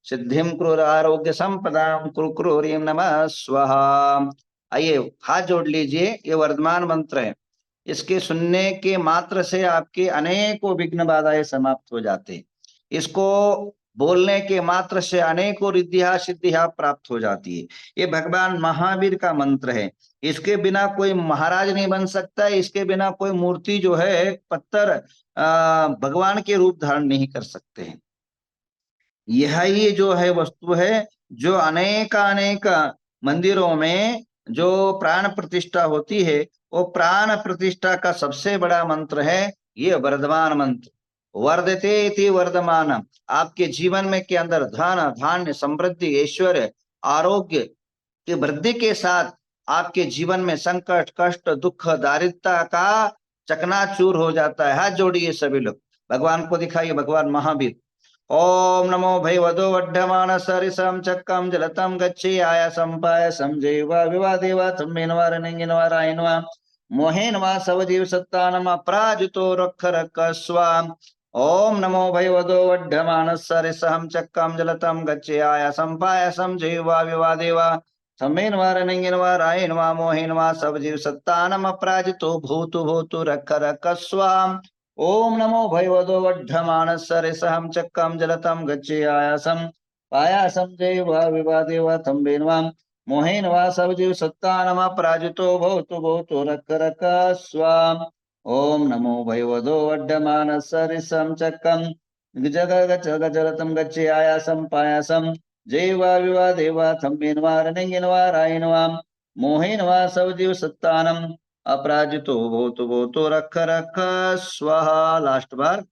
सिद्धिं क्रूर आरोग्य संपदां क्रूरीं नमः स्वाहा। आइए हाथ जोड़ लीजिए, ये वर्धमान मंत्र है। इसके सुनने के मात्र से आपके अनेकों विघ्न बाधाएं समाप्त हो जाते हैं। इसको बोलने के मात्र से अनेकों रिद्धियां सिद्धियां प्राप्त हो जाती है। ये भगवान महावीर का मंत्र है। इसके बिना कोई महाराज नहीं बन सकता, इसके बिना कोई मूर्ति जो है पत्थर भगवान के रूप धारण नहीं कर सकते हैं। यह ही जो है वस्तु है जो अनेक मंदिरों में जो प्राण प्रतिष्ठा होती है, वो प्राण प्रतिष्ठा का सबसे बड़ा मंत्र है ये वर्धमान मंत्र। वर्धते इति वर्धमान। आपके जीवन में के अंदर धन धान्य समृद्धि ऐश्वर्य आरोग्य की वृद्धि के साथ आपके जीवन में संकट कष्ट दुख दारिद्रता का चकनाचूर हो जाता है। हाथ जोड़िए सभी लोग, भगवान को दिखाइए, भगवान महावीर। ओम नमो भैवदो वड्ढमान सरिसम चक्कम जलतम गच्छे आयासम पायसम जैवा विवादेवा तम्मेनवा रनेंगिनवा रायनवा मोहेनवा सवजीव सत्तानम अपराजितो रख रख स्वाम। ओम नमो भैवदो वड्ढमान सरिसम चक्कम जलतम गच्छे आयासम पायसम जैवा विवादेवा तम्मेनवा रनेंगिनवा रायनवा मोहेनवा सवजीव सत्तानम अपराजितो भूतु भूतु रख रख स्वाम। ओम नमो भैवदो वड्ढमान सरिसहं चक्कम जलतम गच्छे आयासम पायासम जैव विवादेव तम्बेन्वाम मोहेन वा सवजीव सत्तानमा पराजितो भवतु भवतु रक रक स्वाम। ओम नमो भैवदो वड्ढमान सरिसहं चक्कम जलतम गच्छे आयासम पायासम जैव विवादेव तम्बेन्वा रनेंगिनवा रायनवाम मोहेन वा सवजीव सत्तानम अपराजितो भूतु भूतु रख रख स्वाहा। लास्ट बार।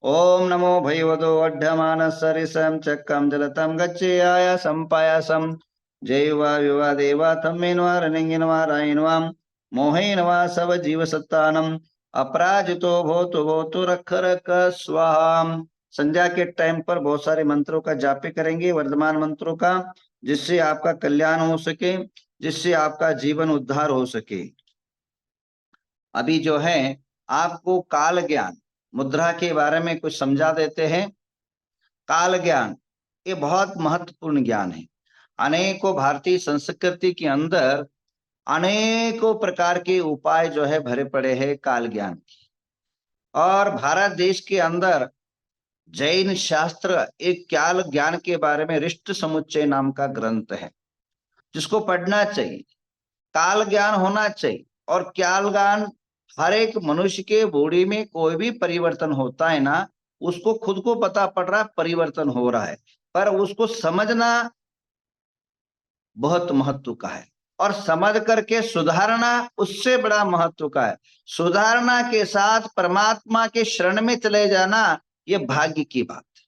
ओम नमो भैवदो वड्ढमान सरिसम चक्कम जलतम गच्छे आयासम पायासम जैवा विवादेवा तम्मेनवा रनेंगिनवा रायनवा मोहेनवा सव जीव सत्तानम अपराजितो भूतु भूतु रख रख स्वाहा। संध्या के टाइम पर बहुत सारे मंत्रों का जाप करेंगे, वर्धमान मंत्रों का, जिससे आपका कल्याण हो सके, जिससे आपका जीवन उद्धार हो सके। अभी जो है आपको काल ज्ञान मुद्रा के बारे में कुछ समझा देते हैं। काल ज्ञान ये बहुत महत्वपूर्ण ज्ञान है। अनेकों भारतीय संस्कृति के अंदर अनेकों प्रकार के उपाय जो है भरे पड़े हैं काल ज्ञान की। और भारत देश के अंदर जैन शास्त्र एक काल ज्ञान के बारे में रिष्ट समुच्चय नाम का ग्रंथ है, जिसको पढ़ना चाहिए। काल ज्ञान होना चाहिए। और काल ज्ञान हर एक मनुष्य के बॉडी में कोई भी परिवर्तन होता है ना, उसको खुद को पता पड़ रहा है परिवर्तन हो रहा है, पर उसको समझना बहुत महत्व का है। और समझ करके सुधारना उससे बड़ा महत्व का है। सुधारना के साथ परमात्मा के शरण में चले जाना ये भाग्य की बात है।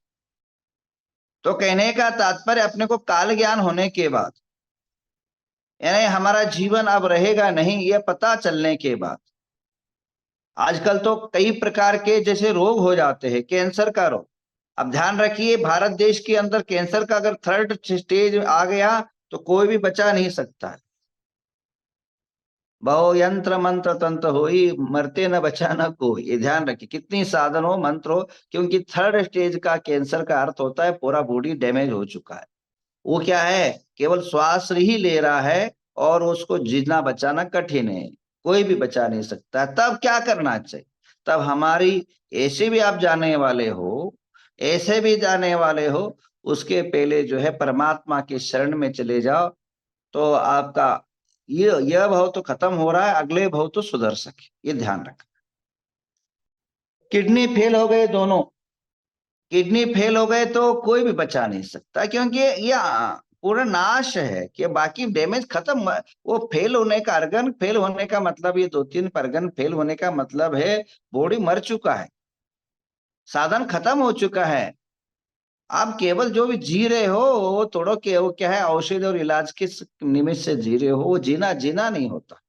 तो कहने का तात्पर्य अपने को काल ज्ञान होने के बाद, यानी हमारा जीवन अब रहेगा नहीं ये पता चलने के बाद। आजकल तो कई प्रकार के जैसे रोग हो जाते हैं, कैंसर का रोग। अब ध्यान रखिए, भारत देश के अंदर कैंसर का अगर 3rd स्टेज आ गया तो कोई भी बचा नहीं सकता है। बहु यंत्र मंत्र तंत्र हो ही मरते न बचा न कोई। ये ध्यान रखिए, कितनी साधन हो मंत्र हो, क्योंकि 3rd स्टेज का कैंसर का अर्थ होता है पूरा बॉडी डैमेज हो चुका है। वो क्या है, केवल श्वास ही ले रहा है और उसको जीना बचाना कठिन है, कोई भी बचा नहीं सकता। तब क्या करना चाहिए, तब हमारी ऐसे भी आप जाने वाले हो, ऐसे भी जाने वाले हो, उसके पहले जो है परमात्मा के शरण में चले जाओ, तो आपका यह भाव तो खत्म हो रहा है, अगले भाव तो सुधर सके। ये ध्यान रखना। किडनी फेल हो गए दोनों, किडनी फेल हो गए तो कोई भी बचा नहीं सकता, क्योंकि ये पूरा नाश है कि बाकी डैमेज खत्म। वो फेल होने का, अर्गन फेल होने का मतलब, ये 2-3 अर्गन फेल होने का मतलब है बॉडी मर चुका है, साधन खत्म हो चुका है। आप केवल जो भी जी रहे हो वो तोड़ो के, वो क्या है, औषधि और इलाज के निमित्त से जी रहे हो। वो जीना जीना नहीं होता।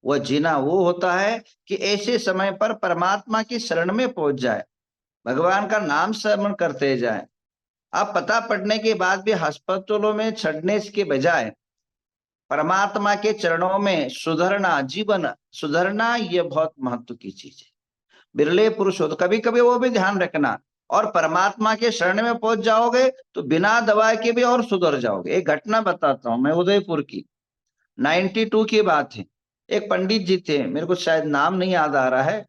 वह जीना वो होता है कि ऐसे समय पर परमात्मा की शरण में पहुंच जाए, भगवान का नाम स्मरण करते जाए। अब पता पड़ने के बाद भी अस्पतालों में छड़ने के बजाय परमात्मा के चरणों में सुधरना, जीवन सुधरना, ये बहुत महत्व की चीज है। बिरले पुरुष हो तो कभी कभी वो भी ध्यान रखना, और परमात्मा के शरण में पहुंच जाओगे तो बिना दवा के भी और सुधर जाओगे। एक घटना बताता हूं मैं, उदयपुर की 92 की बात है। एक पंडित जी थे, मेरे को शायद नाम नहीं याद आ रहा है,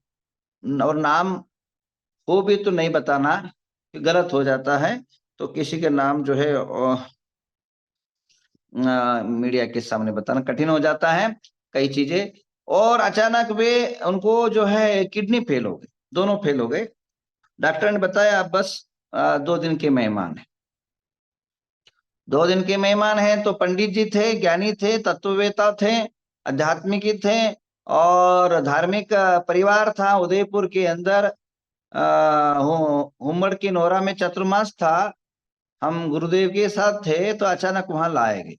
और नाम हो भी तो नहीं बताना, गलत हो जाता है, तो किसी के नाम जो है मीडिया के सामने बताना कठिन हो जाता है कई चीजें। और अचानक वे उनको जो है किडनी फेल हो गई, दोनों फेल हो गए। डॉक्टर ने बताया आप बस 2 दिन के मेहमान हैं। 2 दिन के मेहमान हैं तो पंडित जी थे, ज्ञानी थे, तत्ववेता थे, आध्यात्मिक थे, और धार्मिक परिवार था उदयपुर के अंदर। हुम्मड़ की नोरा में चतुर्मास था, हम गुरुदेव के साथ थे, तो अचानक वहां लाए गए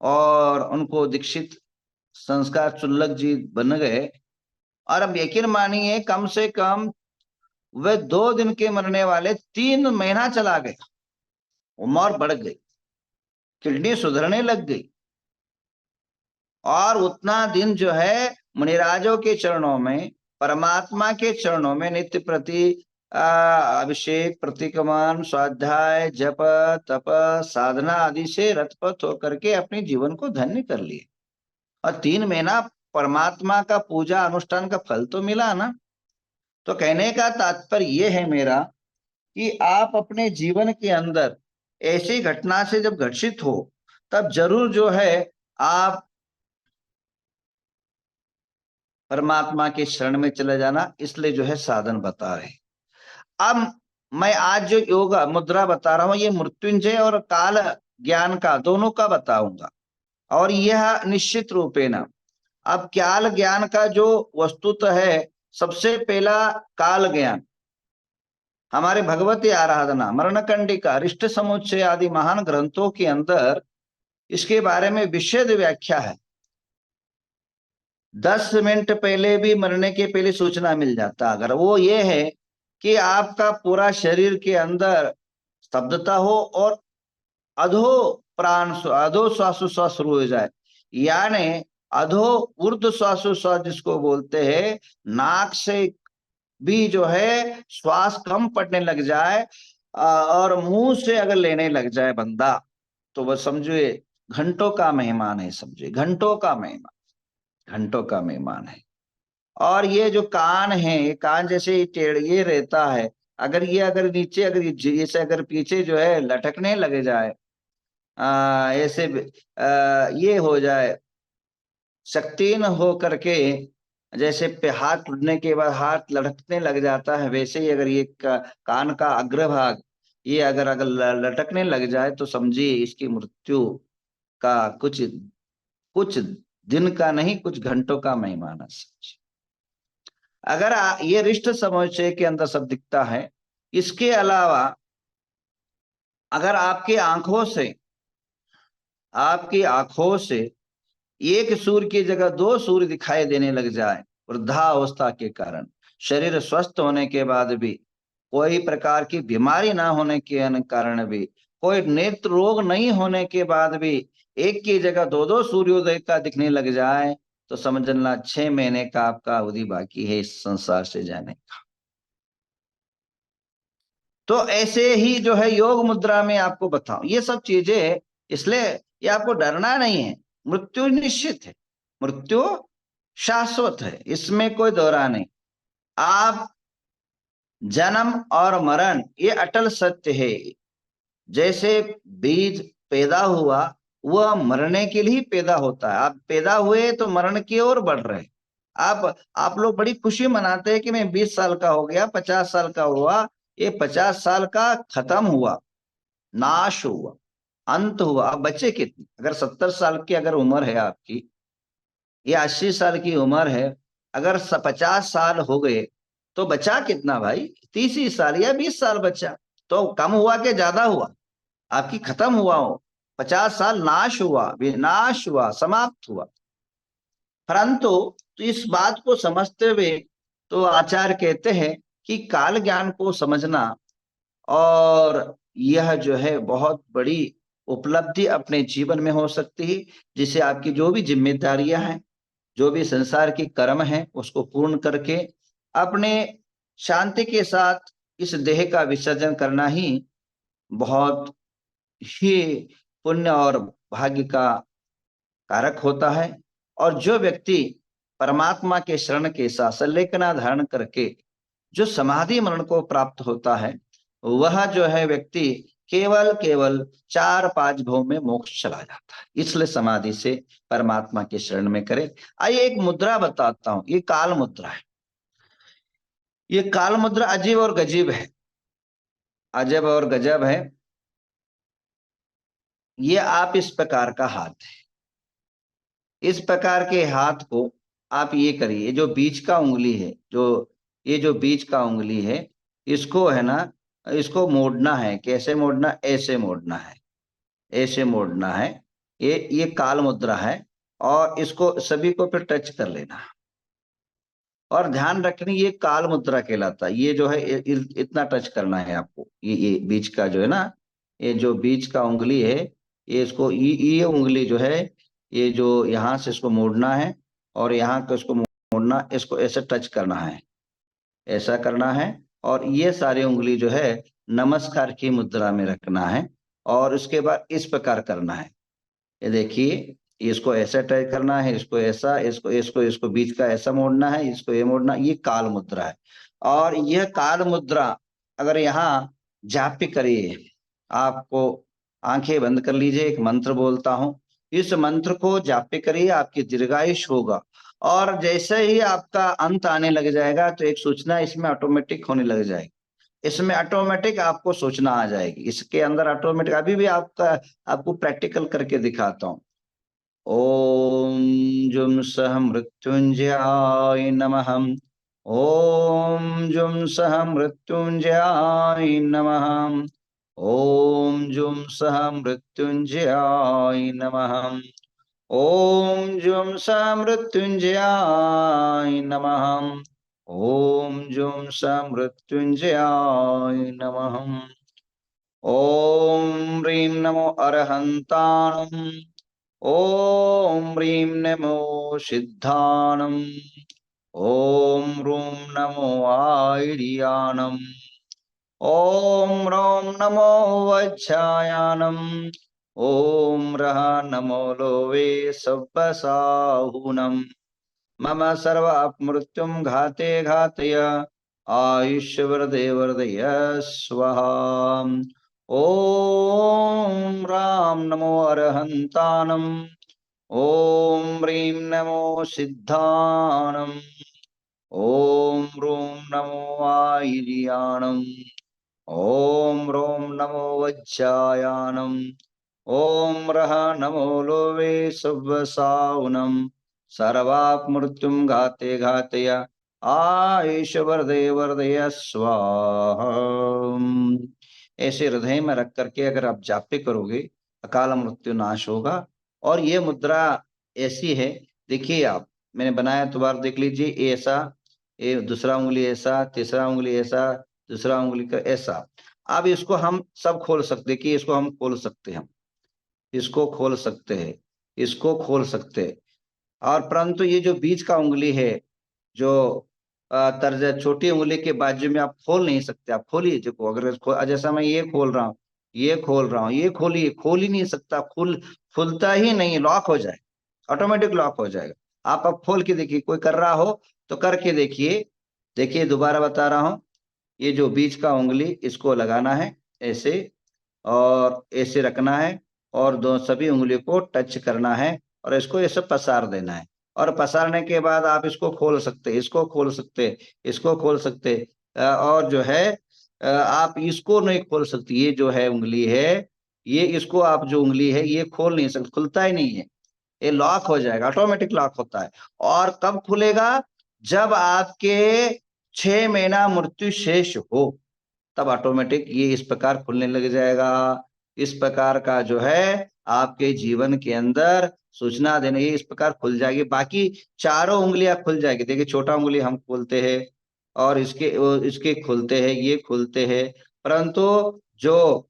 और उनको दीक्षित संस्कार चुल्लक जी बन गए। और अब यकीन मानिए कम से कम वे 2 दिन के मरने वाले 3 महीना चला गया, उम्र बढ़ गई, किडनी सुधरने लग गई। और उतना दिन जो है मुनिराजों के चरणों में, परमात्मा के चरणों में नित्य प्रति अभिषेक, प्रतिक्रमण, स्वाध्याय, जप, तप, साधना आदि से रतपथ होकर के अपने जीवन को धन्य कर लिए। और 3 महीना परमात्मा का पूजा अनुष्ठान का फल तो मिला ना। तो कहने का तात्पर्य यह है मेरा कि आप अपने जीवन के अंदर ऐसी घटना से जब घर्षित हो तब जरूर जो है आप परमात्मा के शरण में चले जाना, इसलिए जो है साधन बता रहे। अब मैं आज जो योगा मुद्रा बता रहा हूं ये मृत्युंजय और काल ज्ञान का दोनों का बताऊंगा। और यह निश्चित रूपेण, अब काल ज्ञान का जो वस्तुतः है, सबसे पहला काल ज्ञान हमारे भगवती आराधना, मरणकंडिका, अरिष्ट समुच्चय आदि महान ग्रंथों के अंदर इसके बारे में विशद व्याख्या है। 10 मिनट पहले भी मरने के पहले सूचना मिल जाता, अगर वो ये है कि आपका पूरा शरीर के अंदर स्तब्धता हो और अधो प्राण अधो श्वासोश्वास शुरू हो जाए, यानी अधो ऊर्ध्व श्वासोश्वास जिसको बोलते हैं, नाक से भी जो है श्वास कम पड़ने लग जाए और मुंह से अगर लेने लग जाए बंदा, तो वह समझिए घंटों का मेहमान है, समझिए घंटों का मेहमान, घंटों का मेहमान है। और ये जो कान है, ये कान जैसे टेढ़ ये रहता है, अगर ये अगर नीचे अगर जैसे अगर पीछे जो है लटकने लगे जाए, ऐसे ये हो जाए शक्तिहीन हो करके, जैसे पे हाथ टूटने के बाद हाथ लटकने लग जाता है, वैसे ही अगर ये कान का अग्रभाग ये अगर अगर लटकने लग जाए तो समझिए इसकी मृत्यु का कुछ कुछ दिन का नहीं, कुछ घंटों का मेहमान है। समझिए अगर ये रिष्ट समुच्चय के अंदर सब दिखता है। इसके अलावा अगर आपकी आंखों से एक सूर्य की जगह 2 सूर्य दिखाई देने लग जाए, वृद्धावस्था के कारण, शरीर स्वस्थ होने के बाद भी, कोई प्रकार की बीमारी ना होने के कारण भी, कोई नेत्र रोग नहीं होने के बाद भी एक की जगह 2 सूर्योदय का दिखने लग जाए, तो समझना 6 महीने का आपका अवधि बाकी है इस संसार से जाने का। तो ऐसे ही जो है योग मुद्रा में आपको बताऊं ये सब चीजें, इसलिए ये आपको डरना नहीं है। मृत्यु निश्चित है, मृत्यु शाश्वत है, इसमें कोई दोहरा नहीं। आप जन्म और मरण ये अटल सत्य है। जैसे बीज पैदा हुआ वह मरने के लिए पैदा होता है, आप पैदा हुए तो मरण की ओर बढ़ रहे। आप लोग बड़ी खुशी मनाते हैं कि मैं 20 साल का हो गया, 50 साल का हुआ, ये 50 साल का खत्म हुआ, नाश हुआ, अंत हुआ। अब बचे कितने? अगर 70 साल की अगर उम्र है आपकी या 80 साल की उम्र है, अगर 50 साल हो गए तो बचा कितना भाई? 30 ही साल या 20 साल बचा। तो कम हुआ कि ज्यादा हुआ? आपकी खत्म हुआ हो, 50 साल नाश हुआ, विनाश हुआ, समाप्त हुआ। परंतु तो इस बात को समझते हुए तो आचार्य कहते हैं कि काल ज्ञान को समझना और यह जो है बहुत बड़ी उपलब्धि अपने जीवन में हो सकती है, जिसे आपकी जो भी जिम्मेदारियां हैं, जो भी संसार की कर्म है, उसको पूर्ण करके अपने शांति के साथ इस देह का विसर्जन करना ही बहुत ही पुण्य और भाग्य का कारक होता है। और जो व्यक्ति परमात्मा के शरण के साथ संलेखना धारण करके जो समाधि मरण को प्राप्त होता है, वह जो है व्यक्ति केवल केवल 4-5 भव में मोक्ष चला जाता है। इसलिए समाधि से परमात्मा के शरण में करे। आइए एक मुद्रा बताता हूं, ये काल मुद्रा है। ये काल मुद्रा अजीब और गजीब है, अजब और गजब है। ये आप इस प्रकार का हाथ है, इस प्रकार के हाथ को आप ये करिए, जो बीच का उंगली है, जो ये जो बीच का उंगली है, इसको है ना, इसको मोड़ना है। कैसे मोड़ना? ऐसे मोड़ना है, ऐसे मोड़ना है। ये काल मुद्रा है। और इसको सभी को फिर टच कर लेना। और ध्यान रखनी, ये काल मुद्रा कहलाता है। ये जो है इतना टच करना है आपको, ये बीच का जो है ना, ये जो बीच का उंगली है, ये इसको ये उंगली जो है, ये जो यहाँ से इसको मोड़ना है और यहाँ को इसको मोड़ना, इसको ऐसे टच करना है, ऐसा करना है। और ये सारी उंगली जो है नमस्कार की मुद्रा में रखना है। और उसके बाद इस प्रकार करना है। ये देखिए, इसको ऐसा टच करना है, इसको ऐसा, इसको इसको इसको बीच का ऐसा मोड़ना है, इसको ये मोड़ना। ये काल मुद्रा है। और यह काल मुद्रा अगर यहाँ जाप करिए, आपको आंखें बंद कर लीजिए, एक मंत्र बोलता हूं, इस मंत्र को जाप करिए, आपकी दीर्घायुष होगा। और जैसे ही आपका अंत आने लग जाएगा तो एक सूचना इसमें ऑटोमेटिक होने लग जाएगी। इसमें ऑटोमेटिक आपको सूचना आ जाएगी, इसके अंदर ऑटोमेटिक। अभी भी आपको प्रैक्टिकल करके दिखाता हूँ। ओम जुम सह मृत्युंजयाय नमः। ओम जुम सह मृत्युंजयाय नमः। ओम जुम सह मृत्युंजयाय नमः। ओम जुम सह मृत्युंजयाय नमः। ओम जुम सह मृत्युंजयाय नमः। ओम ह्रीं नमो अरहंताणम्। ओम ह्रीं नमो सिद्धाणम्। ओम ह्रूं नमो आयर्याणम्। ओम ह्रौं नमो वज्रायाणम्। ओम रः नमो लोवे सव्वसाहुनम्। मम सर्वमृत्युं घाते घातय आयुष्यवर्धे वर्धय स्वाहा। ओम राम नमो अरहंताणम्। ओम ह्रीं नमो सिद्धाणम्। ओम ह्रूं नमो आयर्याणम्। ओम ह्रौं नमो वज्रायाणम्। ओम रः नमो लोवे सव्वसाहुनम्। सर्वाप मृत्युम घाते घातय आयुष वर्धे वर्धय स्वाहा। ऐसे हृदय में रख करके अगर आप जापे करोगे, अकाल मृत्यु नाश होगा। और ये मुद्रा ऐसी है, देखिए आप, मैंने बनाया तो बार देख लीजिए, ये ऐसा, ये दूसरा उंगली ऐसा, तीसरा उंगली ऐसा, दूसरा उंगली का ऐसा। अब इसको हम सब खोल सकते, कि इसको हम खोल सकते हैं, इसको खोल सकते हैं, इसको खोल सकते हैं। और परंतु ये जो बीच का उंगली है, जो तर्ज छोटी उंगली के बाजू में, आप खोल नहीं सकते। आप खोलिए, देखो, अगर जैसा मैं ये खोल रहा हूँ, ये खोल रहा हूँ, ये खोलिए, खोल ही नहीं सकता, खुलता ही नहीं, लॉक हो जाए, ऑटोमेटिक लॉक हो जाएगा। आप अब खोल के देखिए, कोई कर रहा हो तो करके देखिए। देखिए, दोबारा बता रहा हूँ, ये जो बीच का उंगली, इसको लगाना है ऐसे, और ऐसे रखना है, और दो सभी उंगली को टच करना है, और इसको ऐसे पसार देना है। और पसारने के बाद आप इसको खोल सकते, इसको खोल सकते, इसको खोल सकते। और जो है आप इसको नहीं खोल सकते। ये जो है उंगली है, ये, इसको आप जो उंगली है, ये खोल नहीं सकते, खुलता ही नहीं है, ये लॉक हो जाएगा, ऑटोमेटिक लॉक होता है। और कब खुलेगा? जब आपके 6 महीना मृत्यु शेष हो, तब ऑटोमेटिक ये इस प्रकार खुलने लग जाएगा। इस प्रकार का जो है आपके जीवन के अंदर सूचना देने, ये इस प्रकार खुल जाएगी। बाकी चारों उंगलियां खुल जाएगी। देखिए, छोटा उंगली हम खोलते हैं, और इसके खुलते हैं, ये खुलते हैं। परंतु जो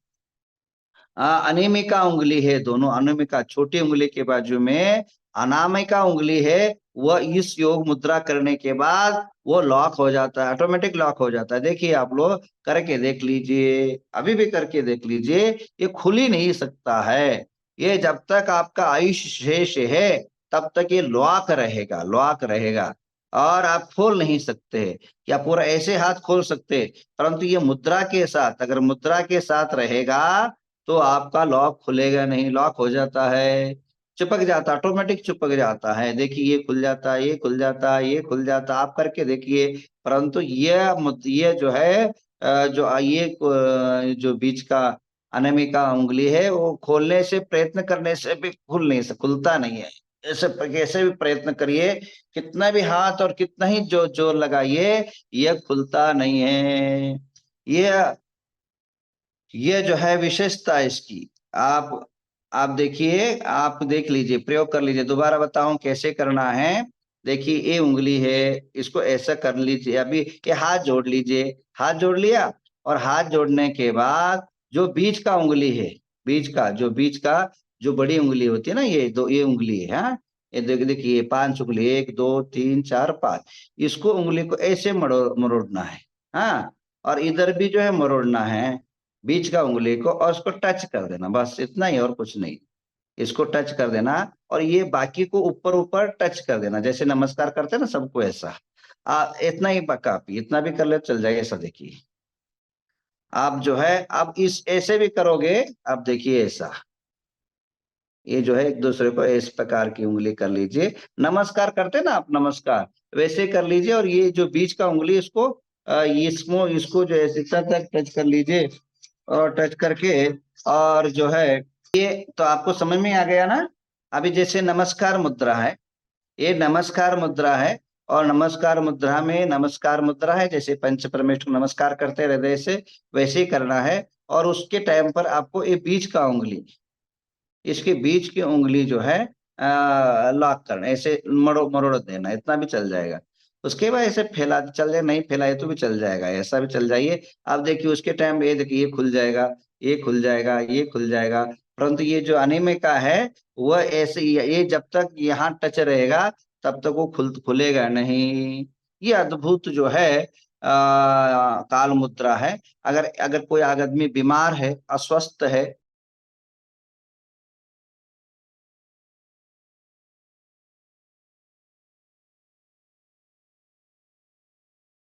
अनिमिका उंगली है, दोनों अनिमिका, छोटी उंगली के बाजू में अनामिका उंगली है, वह इस योग मुद्रा करने के बाद वो लॉक हो जाता है, ऑटोमेटिक लॉक हो जाता है। देखिए आप लोग करके देख लीजिए, अभी भी करके देख लीजिए, ये खुल ही नहीं सकता है। ये जब तक आपका आयुष शेष है तब तक ये लॉक रहेगा, लॉक रहेगा, और आप खोल नहीं सकते। या पूरा ऐसे हाथ खोल सकते, परंतु ये मुद्रा के साथ, अगर मुद्रा के साथ रहेगा तो आपका लॉक खुलेगा नहीं, लॉक हो जाता है, चिपक जाता, ऑटोमेटिक चिपक जाता है। देखिए ये खुल जाता है, ये खुल जाता है, ये खुल जाता है, आप करके देखिए। परंतु ये जो है जो बीच का अनामिका उंगली है, वो खोलने से, प्रयत्न करने से भी खुलता नहीं है। ऐसे कैसे भी प्रयत्न करिए, कितना भी हाथ और कितना ही जो जोर लगाइए, ये खुलता नहीं है। ये ये जो है विशेषता इसकी। आप देखिए, आप देख लीजिए, प्रयोग कर लीजिए, दोबारा बताऊं कैसे करना है। देखिए ये उंगली है, इसको ऐसा कर लीजिए, अभी ये हाथ जोड़ लीजिए, हाथ जोड़ लिया, और हाथ जोड़ने के बाद जो बीच का उंगली है, बीच का जो बड़ी उंगली होती है ना, ये उंगली है, हाँ, ये देखिए 5 उंगली, 1 2 3 4 5, इसको उंगली को ऐसे मरोड़ना है, हाँ, और इधर भी जो है मरोड़ना है बीच का उंगली को, और उसको टच कर देना, बस इतना ही, और कुछ नहीं। इसको टच कर देना, और ये बाकी को ऊपर ऊपर टच कर देना, जैसे नमस्कार करते हैं ना सबको, ऐसा इतना ही काफी, इतना भी कर ले चल जाएगा। ऐसा देखिए, आप जो है आप इस ऐसे भी करोगे, आप देखिए ऐसा, ये जो है एक दूसरे को इस प्रकार की उंगली कर लीजिए, नमस्कार करते ना आप, नमस्कार वैसे कर लीजिए, और ये जो बीच का उंगली, इसको इसको जो है इतना तक टच कर लीजिए, और टच करके, और जो है ये, तो आपको समझ में आ गया ना। अभी जैसे नमस्कार मुद्रा है, ये नमस्कार मुद्रा है, और नमस्कार मुद्रा में, नमस्कार मुद्रा है जैसे पंच परमेश्वर को नमस्कार करते हृदय से, वैसे ही करना है। और उसके टाइम पर आपको ये बीच का उंगली, इसके बीच की उंगली जो है लॉक करना, ऐसे मरोड़ देना, इतना भी चल जाएगा। उसके बाद ऐसे फैला चल जाए, नहीं फैलाए तो भी चल जाएगा, ऐसा भी चल जाइए। आप देखिए उसके टाइम, ये देखिए ये खुल जाएगा, ये खुल जाएगा, ये खुल जाएगा। परंतु ये जो अनिमिका है, वह ऐसे ये जब तक यहाँ टच रहेगा तब तक वो खुलेगा नहीं। ये अद्भुत जो है काल मुद्रा है। अगर अगर कोई आदमी बीमार है, अस्वस्थ है,